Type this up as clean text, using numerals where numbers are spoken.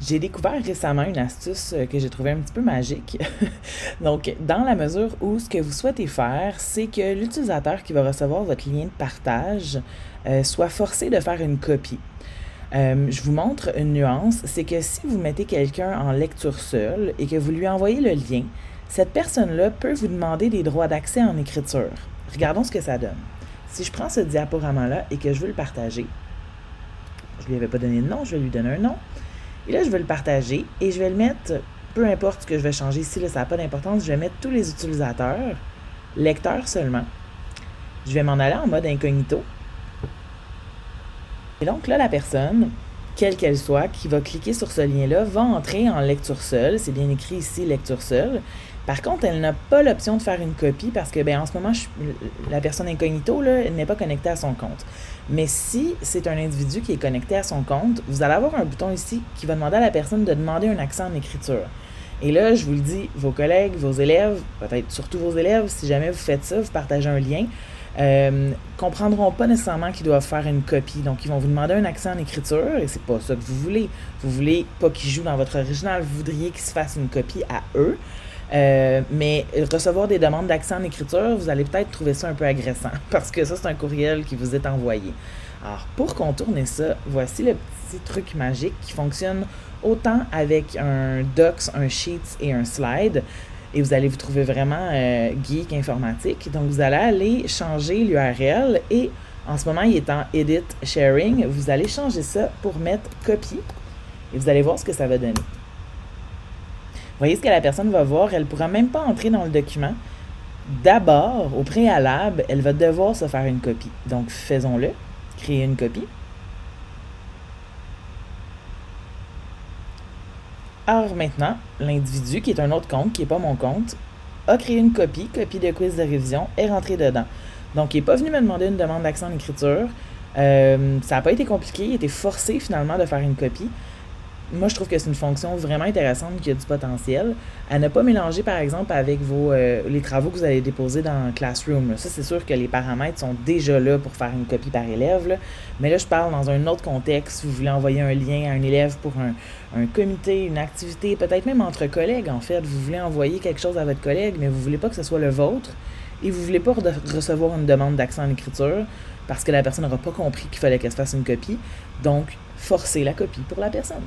J'ai découvert récemment une astuce que j'ai trouvée un petit peu magique. Donc, dans la mesure où ce que vous souhaitez faire, c'est que l'utilisateur qui va recevoir votre lien de partage soit forcé de faire une copie. Je vous montre une nuance, c'est que si vous mettez quelqu'un en lecture seule et que vous lui envoyez le lien, cette personne-là peut vous demander des droits d'accès en écriture. Regardons ce que ça donne. Si je prends ce diaporama-là et que je veux le partager, je lui avais pas donné de nom, je vais lui donner un nom. Et là, je vais le partager et je vais le mettre, peu importe ce que je vais changer ici, là, ça n'a pas d'importance, je vais mettre tous les utilisateurs, lecteurs seulement. Je vais m'en aller en mode incognito. Et donc là, la personne, quelle qu'elle soit, qui va cliquer sur ce lien-là, va entrer en lecture seule. C'est bien écrit ici, lecture seule. Par contre, elle n'a pas l'option de faire une copie parce que, en ce moment, la personne incognito, là, elle n'est pas connectée à son compte. Mais si c'est un individu qui est connecté à son compte, vous allez avoir un bouton ici qui va demander à la personne de demander un accès en écriture. Et là, je vous le dis, vos collègues, vos élèves, peut-être surtout vos élèves, si jamais vous faites ça, vous partagez un lien, comprendront pas nécessairement qu'ils doivent faire une copie. Donc, ils vont vous demander un accès en écriture et c'est pas ça que vous voulez. Vous voulez pas qu'ils jouent dans votre original, vous voudriez qu'ils se fassent une copie à eux. Mais recevoir des demandes d'accès en écriture, vous allez peut-être trouver ça un peu agressant parce que ça, c'est un courriel qui vous est envoyé. Alors, pour contourner ça, voici le petit truc magique qui fonctionne autant avec un Docs, un Sheets et un Slide. Et vous allez vous trouver vraiment geek informatique. Donc, vous allez aller changer l'URL et en ce moment, il est en Edit Sharing. Vous allez changer ça pour mettre Copie et vous allez voir ce que ça va donner. Vous voyez ce que la personne va voir, elle ne pourra même pas entrer dans le document. D'abord, au préalable, elle va devoir se faire une copie. Donc, faisons-le. Créer une copie. Alors maintenant, l'individu, qui est un autre compte, qui n'est pas mon compte, a créé une copie de quiz de révision, est rentré dedans. Donc, il n'est pas venu me demander une demande d'accès en écriture. Ça n'a pas été compliqué, il était forcé finalement de faire une copie. Moi, je trouve que c'est une fonction vraiment intéressante qui a du potentiel. À ne pas mélanger, par exemple, avec les travaux que vous allez déposer dans Classroom. Là. Ça, c'est sûr que les paramètres sont déjà là pour faire une copie par élève. Là. Mais là, je parle dans un autre contexte. Vous voulez envoyer un lien à un élève pour un comité, une activité, peut-être même entre collègues, en fait. Vous voulez envoyer quelque chose à votre collègue, mais vous ne voulez pas que ce soit le vôtre. Et vous ne voulez pas recevoir une demande d'accès en écriture parce que la personne n'aura pas compris qu'il fallait qu'elle se fasse une copie. Donc, forcez la copie pour la personne.